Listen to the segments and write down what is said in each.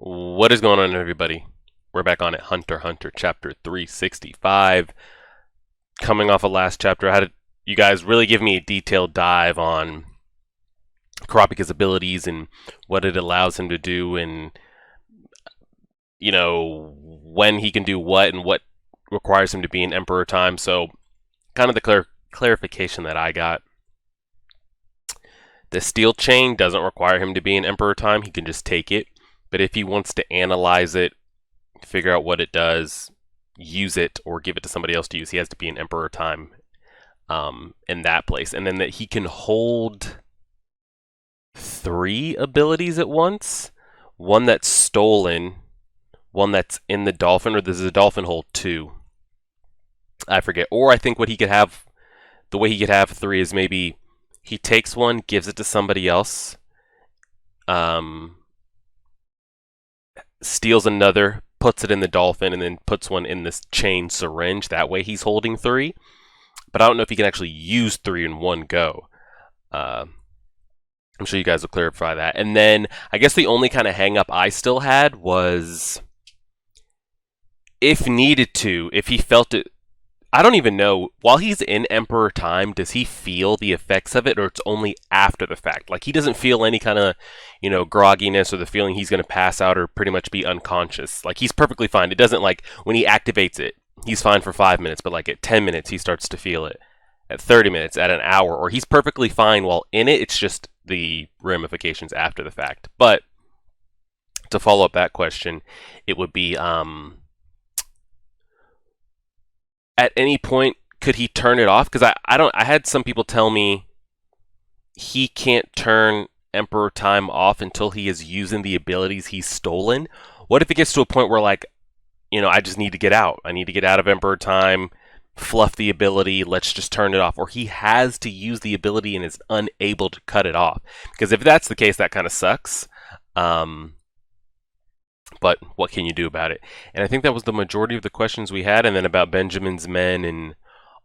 What is going on, everybody? We're back on it. Hunter x Hunter, chapter 365. Coming off of last chapter, how did you guys really give me a detailed dive on Kurapika's abilities and what it allows him to do, and when he can do what and what requires him to be in Emperor time. So, kind of the clarification that I got. The steel chain doesn't require him to be in Emperor time. He can just take it. But if he wants to analyze it, figure out what it does, use it, or give it to somebody else to use, he has to be in Emperor time in that place. And then that he can hold 3 abilities at once. One that's stolen, one that's in the dolphin, or does the dolphin hold 2? I forget. Or I think what he could have, the way he could have 3 is maybe he takes one, gives it to somebody else, steals another, puts it in the dolphin, and then puts one in this chain syringe. That way he's holding 3. But I don't know if he can actually use 3 in one go. I'm sure you guys will clarify that. And then I guess the only kind of hang up I still had was if needed to, if he felt it. I don't even know, while he's in Emperor time, does he feel the effects of it, or it's only after the fact? Like, he doesn't feel any kind of, grogginess or the feeling he's going to pass out or pretty much be unconscious. Like, he's perfectly fine. It doesn't, like, when he activates it, he's fine for 5 minutes, but, like, at 10 minutes, he starts to feel it. At 30 minutes, at an hour, or he's perfectly fine while in it. It's just the ramifications after the fact. But, to follow up that question, it would be, at any point could he turn it off? Because I had some people tell me he can't turn Emperor time off until he is using the abilities he's stolen. What if it gets to a point where, like, I just need to get out. I need to get out of Emperor time, fluff the ability, let's just turn it off. Or he has to use the ability and is unable to cut it off. Because if that's the case, that kind of sucks. But what can you do about it? And I think that was the majority of the questions we had, and then about Benjamin's men and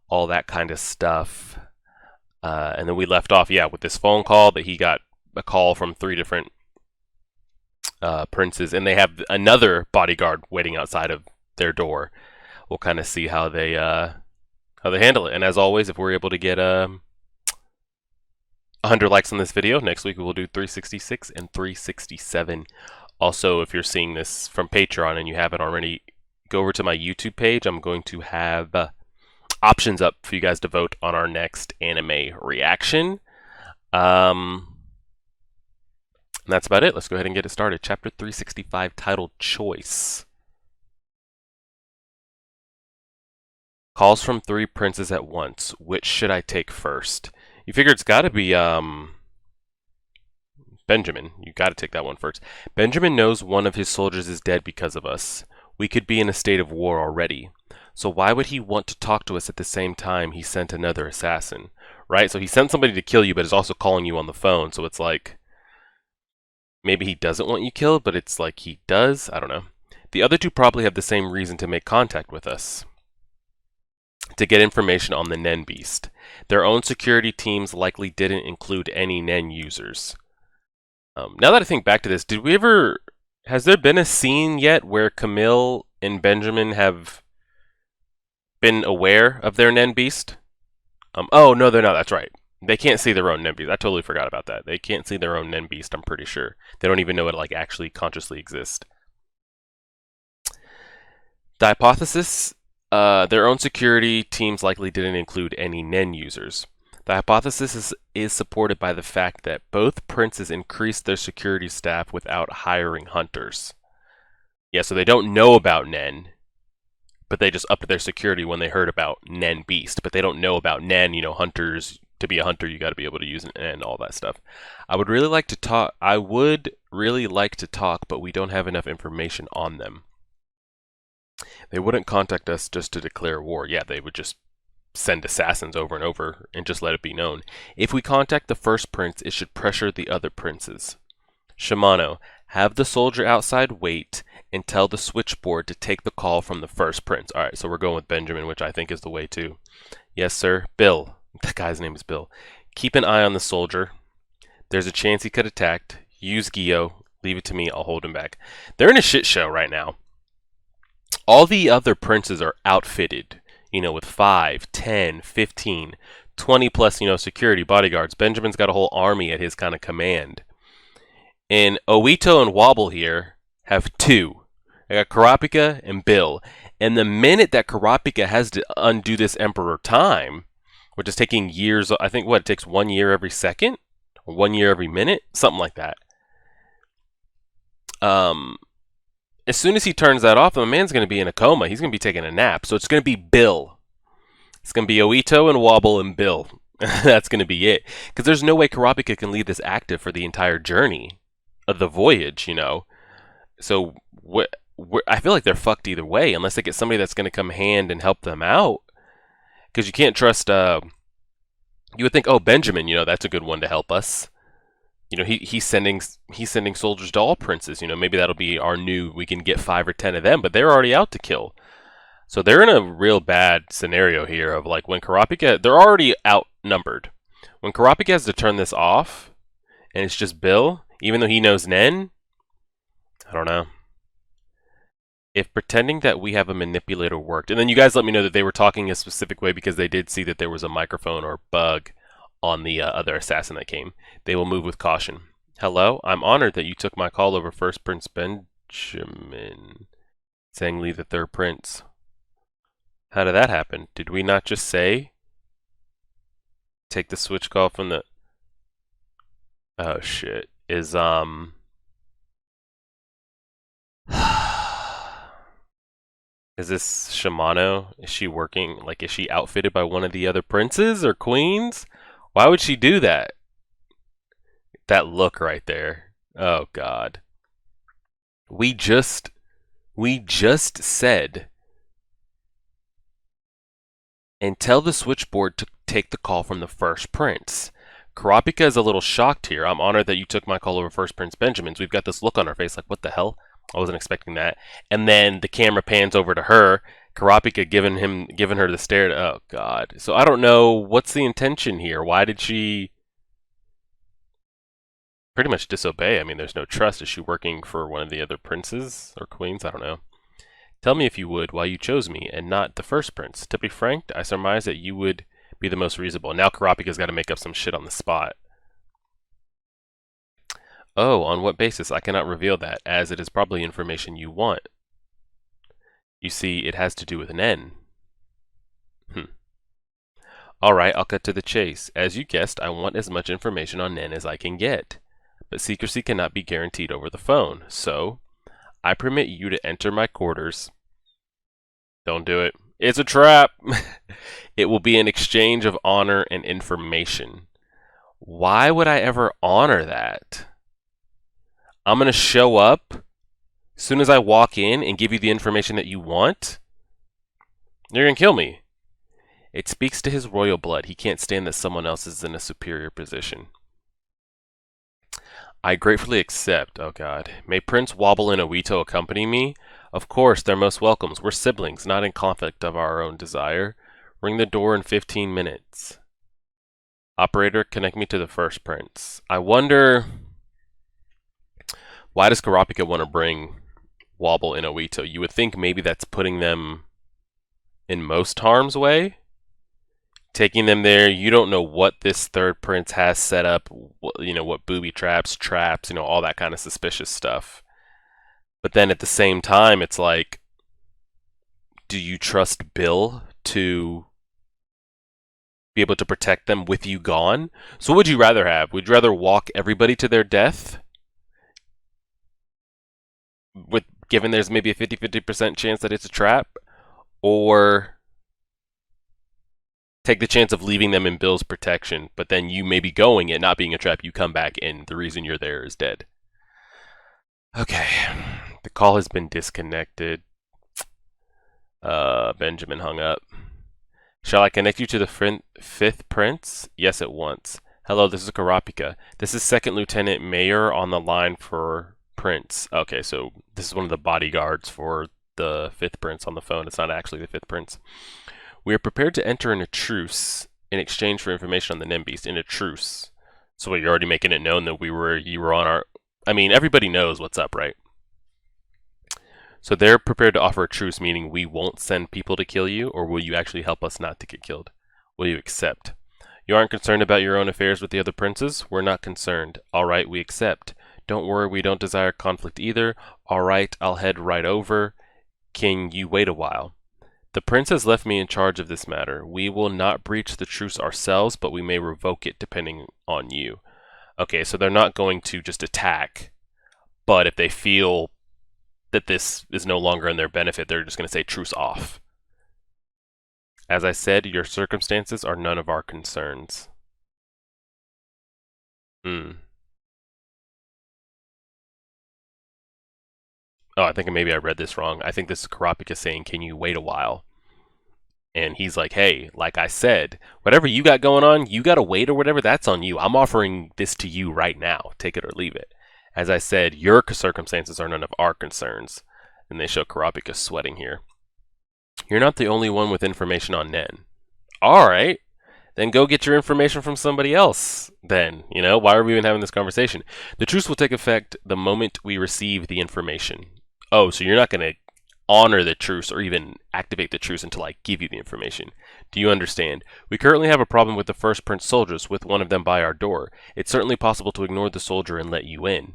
all that kind of stuff. And then we left off, with this phone call that he got a call from 3 different princes, and they have another bodyguard waiting outside of their door. We'll kind of see how they handle it. And as always, if we're able to get 100 likes on this video, next week we will do 366 and 367. Also, if you're seeing this from Patreon and you haven't already, go over to my YouTube page. I'm going to have options up for you guys to vote on our next anime reaction. And that's about it. Let's go ahead and get it started. Chapter 365, titled Choice. Calls from 3 princes at once. Which should I take first? You figure it's got to be Benjamin. You got to take that one first. Benjamin knows one of his soldiers is dead because of us. We could be in a state of war already. So why would he want to talk to us at the same time he sent another assassin? Right? So he sent somebody to kill you, but is also calling you on the phone. So it's like, maybe he doesn't want you killed, but it's like he does. I don't know. The other 2 probably have the same reason to make contact with us. To get information on the Nen Beast. Their own security teams likely didn't include any Nen users. Now that I think back to this, has there been a scene yet where Camille and Benjamin have been aware of their Nen Beast? Oh, no, they're not. That's right. They can't see their own Nen Beast. I totally forgot about that. They can't see their own Nen Beast, I'm pretty sure. They don't even know it, like, actually consciously exists. The hypothesis, their own security teams likely didn't include any Nen users. The hypothesis is supported by the fact that both princes increased their security staff without hiring hunters. Yeah, so they don't know about Nen, but they just upped their security when they heard about Nen Beast. But they don't know about Nen, hunters. To be a hunter, you got to be able to use Nen, all that stuff. I would really like to talk, but we don't have enough information on them. They wouldn't contact us just to declare war. Yeah, they would just send assassins over and over and just let it be known. If we contact the first prince, it should pressure the other princes. Shimano, have the soldier outside wait and tell the switchboard to take the call from the first prince. Alright, so we're going with Benjamin, which I think is the way too. Yes, sir. Bill. That guy's name is Bill. Keep an eye on the soldier. There's a chance he could attack. Use Gyo. Leave it to me, I'll hold him back. They're in a shit show right now. All the other princes are outfitted, with 5, 10, 15, 20 plus, security bodyguards. Benjamin's got a whole army at his kind of command. And Obito and Wobble here have 2. They got Kurapika and Bill. And the minute that Kurapika has to undo this Emperor time, which is taking years, I think it takes 1 year every second? Or 1 year every minute? Something like that. As soon as he turns that off, the man's going to be in a coma. He's going to be taking a nap. So it's going to be Bill. It's going to be Obito and Wobble and Bill. That's going to be it. Because there's no way Kurapika can leave this active for the entire journey of the voyage, So I feel like they're fucked either way, unless they get somebody that's going to come hand and help them out. Because you can't trust, you would think, oh, Benjamin, that's a good one to help us. He's sending soldiers to all princes. Maybe that'll be our new. We can get 5 or 10 of them, but they're already out to kill. So they're in a real bad scenario here of like when Kurapika, they're already outnumbered. When Kurapika has to turn this off, and it's just Bill, even though he knows Nen, I don't know. If pretending that we have a manipulator worked, and then you guys let me know that they were talking a specific way because they did see that there was a microphone or bug on the other assassin that came. They will move with caution. Hello, I'm honored that you took my call over First Prince Benjamin. Saying leave the third prince. How did that happen? Did we not just say take the switch call from the... Oh shit. Is is this Shimano? Is she working, is she outfitted by one of the other princes or queens? Why would she do that? That look right there. Oh god. We just said and tell the switchboard to take the call from the first prince. Kurapika is a little shocked here. I'm honored that you took my call over First Prince Benjamin's. We've got this look on our face like, what the hell? I wasn't expecting that. And then the camera pans over to her. Kurapika giving her the stare. Oh god. So I don't know what's the intention here. Why did she pretty much disobey? I mean, there's no trust. Is she working for one of the other princes or queens? I don't know. Tell me if you would why you chose me and not the first prince. To be frank, I surmise that you would be the most reasonable. Now Kurapika's got to make up some shit on the spot. Oh, on what basis? I cannot reveal that, as it is probably information you want. You see, it has to do with Nen. Alright, I'll cut to the chase. As you guessed, I want as much information on Nen as I can get. But secrecy cannot be guaranteed over the phone, so I permit you to enter my quarters. Don't do it. It's a trap! It will be an exchange of honor and information. Why would I ever honor that? I'm going to show up as soon as I walk in and give you the information that you want? You're going to kill me. It speaks to his royal blood. He can't stand that someone else is in a superior position. I gratefully accept. Oh god. May Prince Wobble and Obito accompany me? Of course, they're most welcome. We're siblings, not in conflict of our own desire. Ring the door in 15 minutes. Operator, connect me to the first prince. I wonder... Why does Kurapika want to bring Wobble and Obito? You would think maybe that's putting them in most harm's way. Taking them there, you don't know what this third prince has set up, what booby traps, all that kind of suspicious stuff. But then at the same time, it's like, do you trust Bill to be able to protect them with you gone? So what would you rather have? Would you rather walk everybody to their death? Given there's maybe a 50% chance that it's a trap? Or take the chance of leaving them in Bill's protection, but then you may be going, it not being a trap, you come back and the reason you're there is dead. Okay. The call has been disconnected. Benjamin hung up. Shall I connect you to the fifth prince? Yes, at once. Hello, this is Kurapika. This is Second Lieutenant Mayor on the line for Prince. Okay, so this is one of the bodyguards for the fifth prince on the phone. It's not actually the fifth prince. We are prepared to enter in a truce in exchange for information on the Nen Beast. In a truce. So you're already making it known that you were on I mean, everybody knows what's up, right? So they're prepared to offer a truce, meaning we won't send people to kill you, or will you actually help us not to get killed? Will you accept? You aren't concerned about your own affairs with the other princes? We're not concerned. All right, we accept. Don't worry, we don't desire conflict either. All right, I'll head right over. Can you wait a while? The prince has left me in charge of this matter. We will not breach the truce ourselves, but we may revoke it depending on you. Okay, so they're not going to just attack, but if they feel that this is no longer in their benefit, they're just going to say truce off. As I said, your circumstances are none of our concerns. Oh, I think maybe I read this wrong. I think this is Kurapika saying, can you wait a while? And he's like, hey, like I said, whatever you got going on, you got to wait or whatever, that's on you. I'm offering this to you right now. Take it or leave it. As I said, your circumstances are none of our concerns. And they show Kurapika sweating here. You're not the only one with information on Nen. All right. Then go get your information from somebody else. Then, why are we even having this conversation? The truce will take effect the moment we receive the information. Oh, so you're not going to honor the truce or even activate the truce until I give you the information. Do you understand? We currently have a problem with the first prince soldiers, with one of them by our door. It's certainly possible to ignore the soldier and let you in.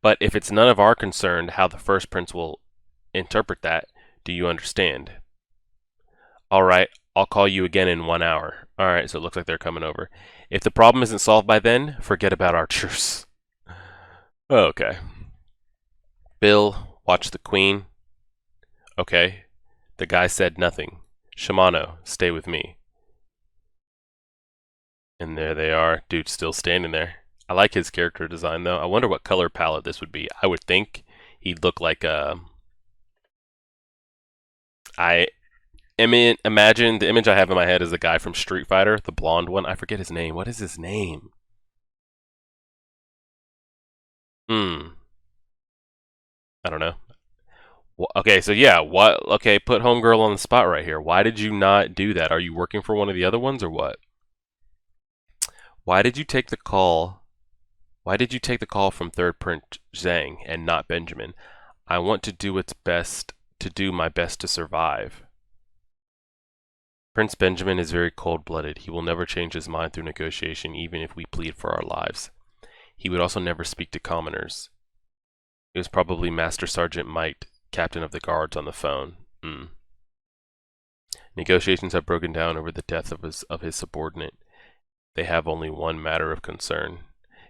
But if it's none of our concern how the first prince will interpret that, do you understand? All right, I'll call you again in 1 hour. All right, so it looks like they're coming over. If the problem isn't solved by then, forget about our truce. Okay. Bill, watch the queen. Okay. The guy said nothing. Shimano, stay with me. And there they are. Dude's still standing there. I like his character design, though. I wonder what color palette this would be. I would think he'd look like a... imagine the image I have in my head is the guy from Street Fighter, the blonde one. I forget his name. What is his name? I don't know. Okay, so yeah, what? Okay, put Homegirl on the spot right here. Why did you not do that? Are you working for one of the other ones or what? Why did you take the call? Why did you take the call from Third Prince Zhang and not Benjamin? I want to do my best to survive. Prince Benjamin is very cold-blooded. He will never change his mind through negotiation, even if we plead for our lives. He would also never speak to commoners. It was probably Master Sergeant Might, captain of the guards, on the phone. Negotiations have broken down over the death of his subordinate. They have only one matter of concern.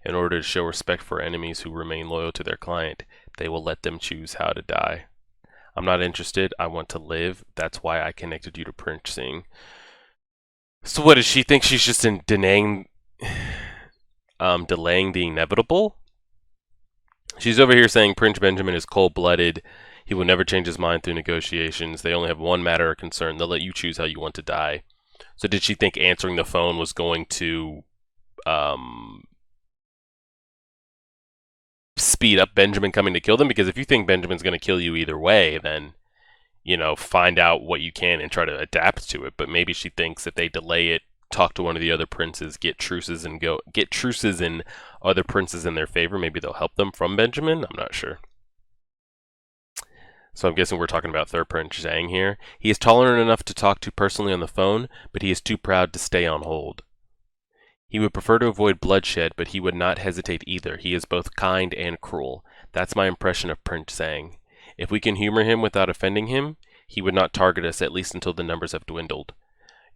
In order to show respect for enemies who remain loyal to their client, they will let them choose how to die. I'm not interested. I want to live. That's why I connected you to Prince Singh. So what does she think? She's just delaying the inevitable? She's over here saying Prince Benjamin is cold-blooded. He will never change his mind through negotiations. They only have one matter of concern. They'll let you choose how you want to die. So did she think answering the phone was going to speed up Benjamin coming to kill them? Because if you think Benjamin's going to kill you either way, then, find out what you can and try to adapt to it. But maybe she thinks if they delay it, talk to one of the other princes, get truces in other princes in their favor, maybe they'll help them from Benjamin? I'm not sure. So I'm guessing we're talking about Third Prince Zhang here. He is tolerant enough to talk to personally on the phone, but he is too proud to stay on hold. He would prefer to avoid bloodshed, but he would not hesitate either. He is both kind and cruel. That's my impression of Prince Zhang. If we can humor him without offending him, he would not target us, at least until the numbers have dwindled.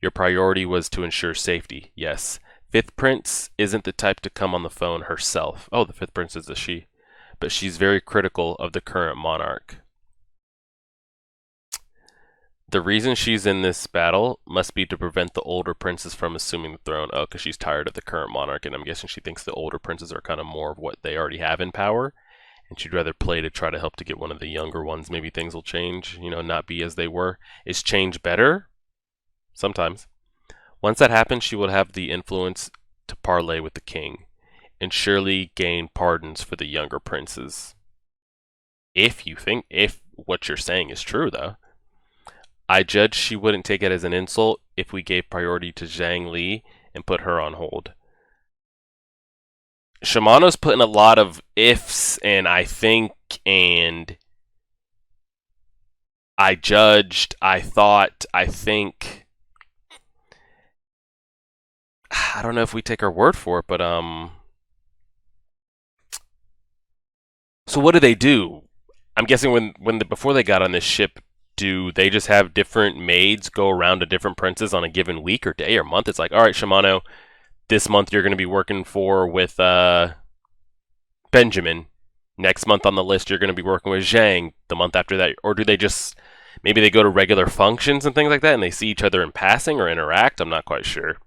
Your priority was to ensure safety, yes. Fifth Prince isn't the type to come on the phone herself. Oh, the Fifth Prince is a she. But she's very critical of the current monarch. The reason she's in this battle must be to prevent the older princes from assuming the throne. Oh, because she's tired of the current monarch, and I'm guessing she thinks the older princes are kind of more of what they already have in power, and she'd rather play to try to help to get one of the younger ones. Maybe things will change, not be as they were. Is change better? Sometimes. Once that happens, she will have the influence to parley with the king, and surely gain pardons for the younger princes. If what you're saying is true, though. I judge she wouldn't take it as an insult if we gave priority to Zhang Li and put her on hold. Shimano's putting a lot of ifs and I think and I judged, I thought, I think. I don't know if we take her word for it, but so what do they do? I'm guessing before they got on this ship, do they just have different maids go around to different princes on a given week or day or month? It's like, all right, Shimano, this month you're going to be working with Benjamin. Next month on the list you're going to be working with Zhang. The month after that, or do they just maybe they go to regular functions and things like that, and they see each other in passing or interact? I'm not quite sure.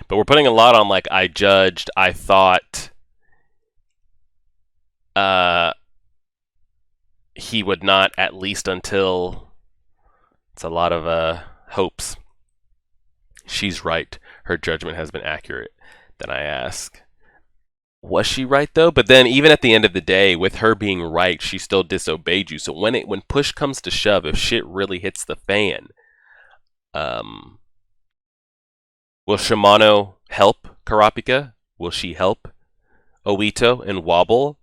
But we're putting a lot on like I judged, I thought. He would not, at least until. It's a lot of hopes. She's right. Her judgment has been accurate. Then I ask, was she right though? But then even at the end of the day, with her being right, she still disobeyed you. So when push comes to shove, if shit really hits the fan, will Shimano help Kurapika? Will she help Obito and Wobble?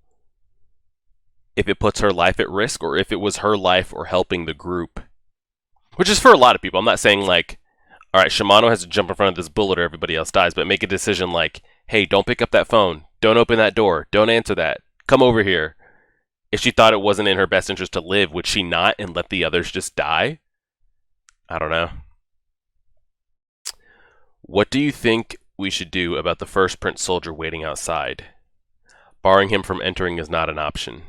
If it puts her life at risk, or if it was her life or helping the group. Which is for a lot of people. I'm not saying like, all right, Shimano has to jump in front of this bullet or everybody else dies, but make a decision like, hey, don't pick up that phone. Don't open that door. Don't answer that. Come over here. If she thought it wasn't in her best interest to live, would she not and let the others just die? I don't know. What do you think we should do about the first Prince soldier waiting outside? Barring him from entering is not an option.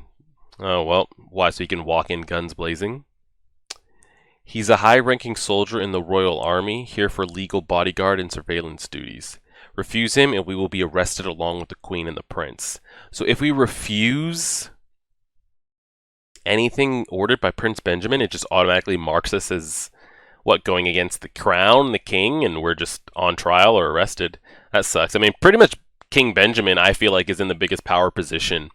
Oh, well, why? So he can walk in guns blazing? He's a high-ranking soldier in the Royal Army, here for legal bodyguard and surveillance duties. Refuse him and we will be arrested along with the Queen and the Prince. So if we refuse anything ordered by Prince Benjamin, it just automatically marks us as, what, going against the crown, the king, and we're just on trial or arrested. That sucks. I mean, pretty much King Benjamin, I feel like, is in the biggest power position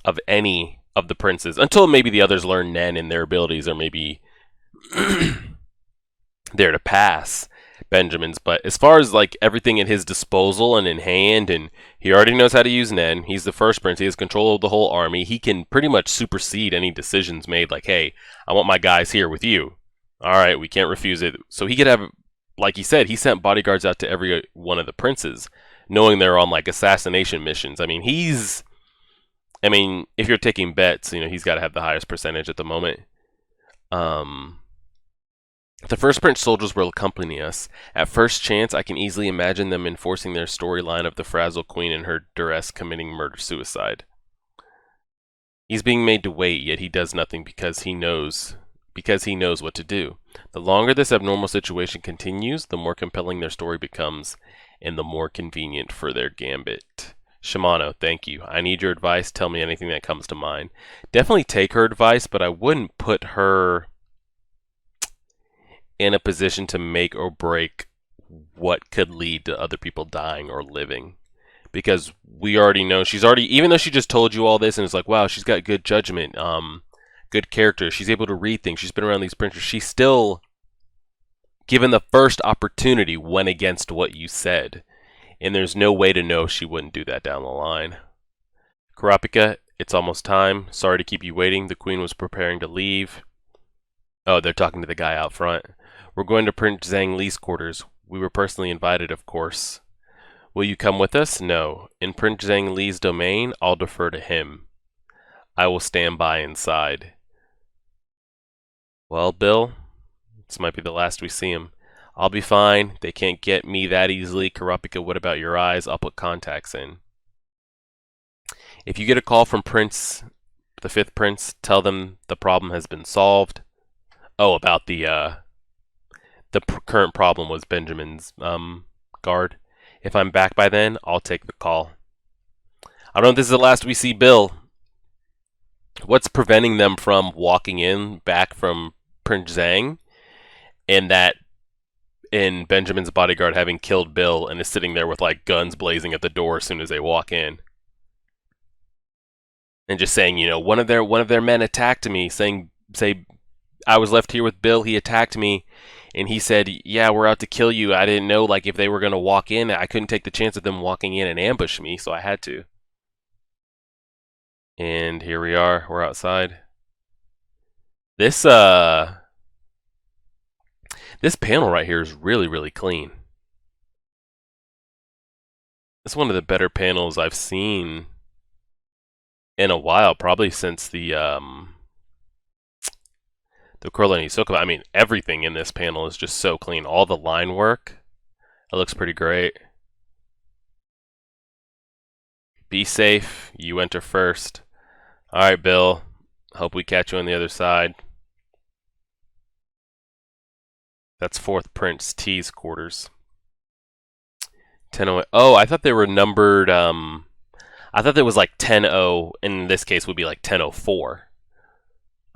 of any of the princes, until maybe the others learn Nen and their abilities are maybe there to pass Benjamin's. But as far as like everything at his disposal and in hand, and he already knows how to use Nen, he's the first prince, he has control of the whole army, he can pretty much supersede any decisions made like, hey, I want my guys here with you. Alright, we can't refuse it. So he could have, like he said, he sent bodyguards out to every one of the princes, knowing they're on like assassination missions. I mean, if you're taking bets, he's got to have the highest percentage at the moment. The first Prince soldiers will accompany us. At first chance, I can easily imagine them enforcing their storyline of the Frazzle Queen and her duress committing murder-suicide. He's being made to wait, yet he does nothing because he knows what to do. The longer this abnormal situation continues, the more compelling their story becomes, and the more convenient for their gambit. Shimano, thank you. I need your advice. Tell me anything that comes to mind. Definitely take her advice, but I wouldn't put her in a position to make or break what could lead to other people dying or living. Because we already know even though she just told you all this and it's like, wow, she's got good judgment, good character, she's able to read things, she's been around these princes, she's still, given the first opportunity, went against what you said. And there's no way to know she wouldn't do that down the line. Kurapika, it's almost time. Sorry to keep you waiting. The Queen was preparing to leave. Oh, they're talking to the guy out front. We're going to Prince Zhang Li's quarters. We were personally invited, of course. Will you come with us? No. In Prince Zhang Li's domain, I'll defer to him. I will stand by inside. Well, Bill, this might be the last we see him. I'll be fine. They can't get me that easily. Kurapika, what about your eyes? I'll put contacts in. If you get a call from the fifth prince, tell them the problem has been solved. Oh, about the current problem was Benjamin's guard. If I'm back by then, I'll take the call. I don't know if this is the last we see Bill. What's preventing them from walking back from Prince Zhang, and Benjamin's bodyguard having killed Bill and is sitting there with like guns blazing at the door as soon as they walk in, and just saying, one of their men attacked me. Say I was left here with Bill. He attacked me, And he said, yeah, we're out to kill you. I didn't know, like, if they were going to walk in. I couldn't take the chance of them walking in and ambush me, so I had to. And here we are. We're outside. This panel right here is really, really clean. It's one of the better panels I've seen in a while, probably since the Kurla and Hisoka. I mean, everything in this panel is just so clean. All the line work, it looks pretty great. Be safe. You enter first. All right, Bill. Hope we catch you on the other side. That's 4th Prince T's quarters. 10-0. Oh, I thought they were numbered. I thought there was like 10-0. In this case, would be like 10-04.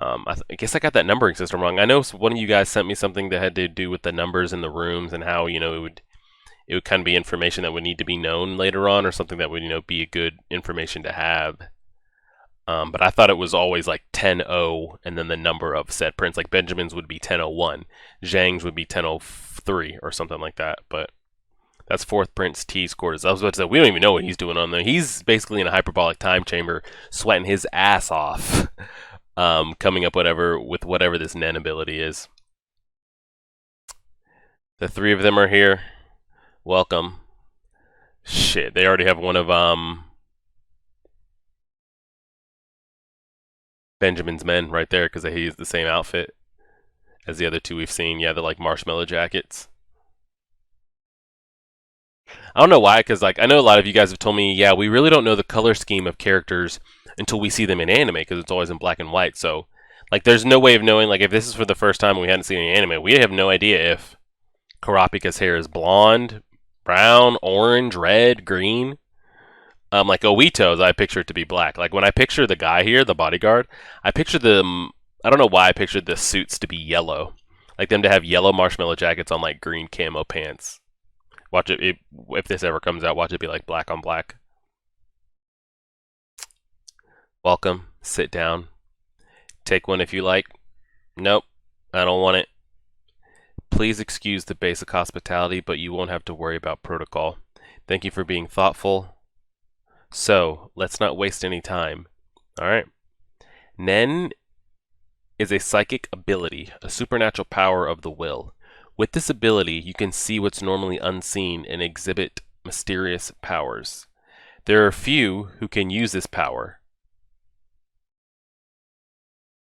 I guess I got that numbering system wrong. I know one of you guys sent me something that had to do with the numbers in the rooms and how, you know, it would kind of be information that would need to be known later on, or something that would, you know, be a good information to have. But I thought it was always like 10-0 and then the number of said prince. Like Benjamin's would be 10-01, Zhang's would be 10-03 or something like that. But that's 4th Prince T's quarters. I was about to say, we don't even know what he's doing on there. He's basically in a hyperbolic time chamber, sweating his ass off, coming up with whatever this Nen ability is. The 3 of them are here. Welcome. Shit, they already have one of Benjamin's men right there, because he has the same outfit as the other 2 we've seen. Yeah, they're like marshmallow jackets. I don't know why, because like I know a lot of you guys have told me, yeah, we really don't know the color scheme of characters until we see them in anime, because it's always in black and white. So, like, there's no way of knowing, like, if this is for the first time and we hadn't seen any anime, we have no idea if Kurapika's hair is blonde, brown, orange, red, green. Like Obito's, I picture it to be black. Like when I picture the guy here, the bodyguard, I picture them. I don't know why I pictured the suits to be yellow, like them to have yellow marshmallow jackets on like green camo pants. Watch it if this ever comes out. Watch it be like black on black. Welcome. Sit down. Take one if you like. Nope, I don't want it. Please excuse the basic hospitality, but you won't have to worry about protocol. Thank you for being thoughtful. So, let's not waste any time. Alright. Nen is a psychic ability, a supernatural power of the will. With this ability, you can see what's normally unseen and exhibit mysterious powers. There are few who can use this power.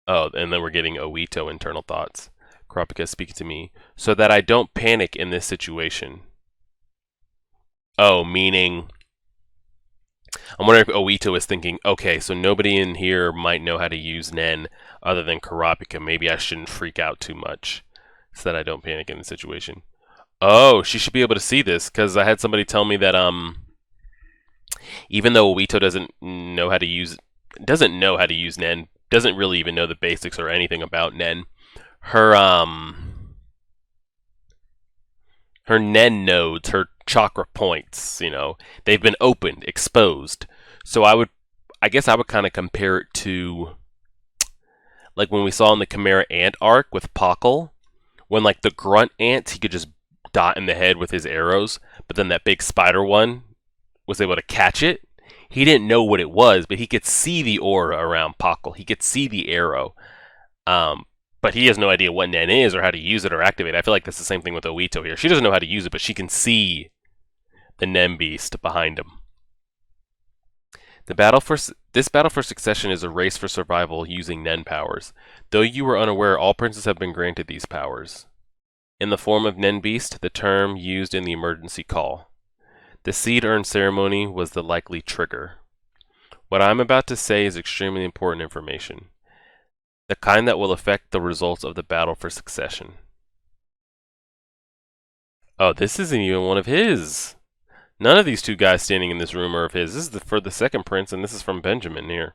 Oh, and then we're getting Oito internal thoughts. Kurapika speaking to me, so that I don't panic in this situation. Oh, meaning... I'm wondering if Oito is thinking, okay, so nobody in here might know how to use Nen other than Kurapika. Maybe I shouldn't freak out too much so that I don't panic in the situation. Oh, she should be able to see this, because I had somebody tell me that even though Oito doesn't know how to use Nen, doesn't really even know the basics or anything about Nen, her Nen nodes, her chakra points, you know, they've been opened, exposed. So I guess I would kind of compare it to like when we saw in the Chimera Ant arc with Pockle, when like the grunt ants, he could just dot in the head with his arrows, but then that big spider one was able to catch it. He didn't know what it was, but he could see the aura around Pockle. He could see the arrow. But he has no idea what Nen is or how to use it or activate it. I feel like that's the same thing with Oito here. She doesn't know how to use it, but she can see the Nen beast behind him. This battle for succession is a race for survival using Nen powers. Though you were unaware, all princes have been granted these powers. In the form of Nen beast, the term used in the emergency call. The seed urn ceremony was the likely trigger. What I'm about to say is extremely important information. The kind that will affect the results of the battle for succession. Oh, this isn't even one of his. None of these 2 guys standing in this room are of his. This is for the 2nd prince, and this is from Benjamin here.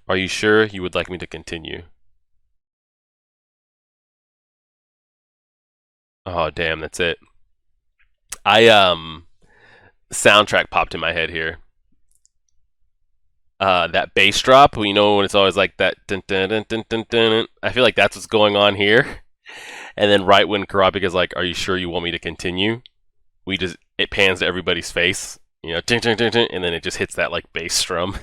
Are you sure you would like me to continue? Oh, damn, that's it. Soundtrack popped in my head here. That bass drop, you know, when it's always like that dun, dun, dun, dun, dun, dun, dun. I feel like that's what's going on here. And then right when Kurapika's like, "Are you sure you want me to continue?" It pans to everybody's face, you know, ting ting ting ting, and then it just hits that like bass strum.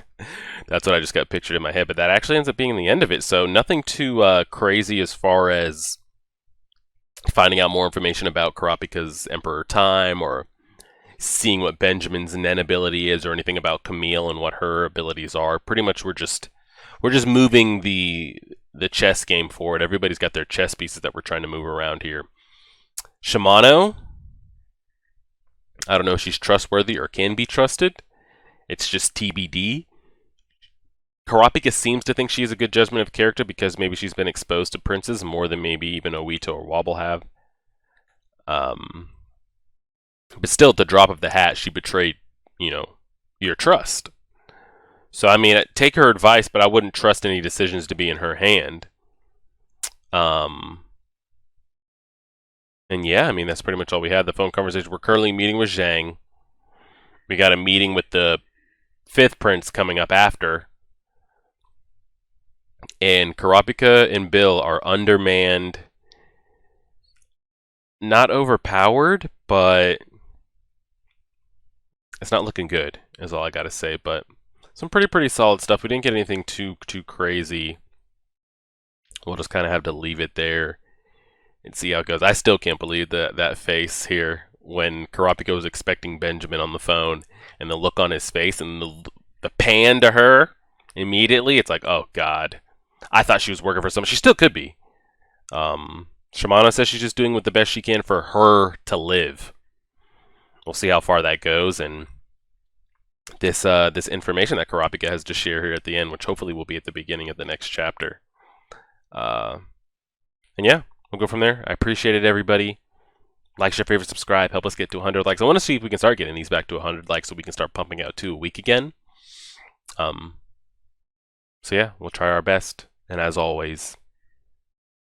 That's what I just got pictured in my head. But that actually ends up being the end of it. So nothing too crazy as far as finding out more information about Kurapika's Emperor Time, or seeing what Benjamin's Nen ability is, or anything about Camille and what her abilities are. Pretty much we're just moving the chess game forward. Everybody's got their chess pieces that we're trying to move around here. Shimano, I don't know if she's trustworthy or can be trusted. It's just TBD. Kurapika seems to think she has a good judgment of character because maybe she's been exposed to princes more than maybe even Obito or Wobble have. But still, at the drop of the hat, she betrayed, you know, your trust. So, I mean, take her advice, but I wouldn't trust any decisions to be in her hand. And yeah, I mean, that's pretty much all we had. The phone conversation. We're currently meeting with Zhang. We got a meeting with the 5th prince coming up after. And Kurapika and Bill are undermanned. Not overpowered, but it's not looking good, is all I gotta say. But some pretty solid stuff. We didn't get anything too crazy. We'll just kind of have to leave it there and see how it goes. I still can't believe that face here when Kurapika was expecting Benjamin on the phone, and the look on his face, and the pan to her immediately. It's like, oh god, I thought she was working for someone. She still could be. Shimano says she's just doing what the best she can for her to live. We'll see how far that goes, and this information that Kurapika has to share here at the end, which hopefully will be at the beginning of the next chapter. And yeah, we'll go from there. I appreciate it, everybody. Like, share, favorite, subscribe. Help us get to 100 likes. I want to see if we can start getting these back to 100 likes so we can start pumping out 2 a week again. So yeah, we'll try our best. And as always,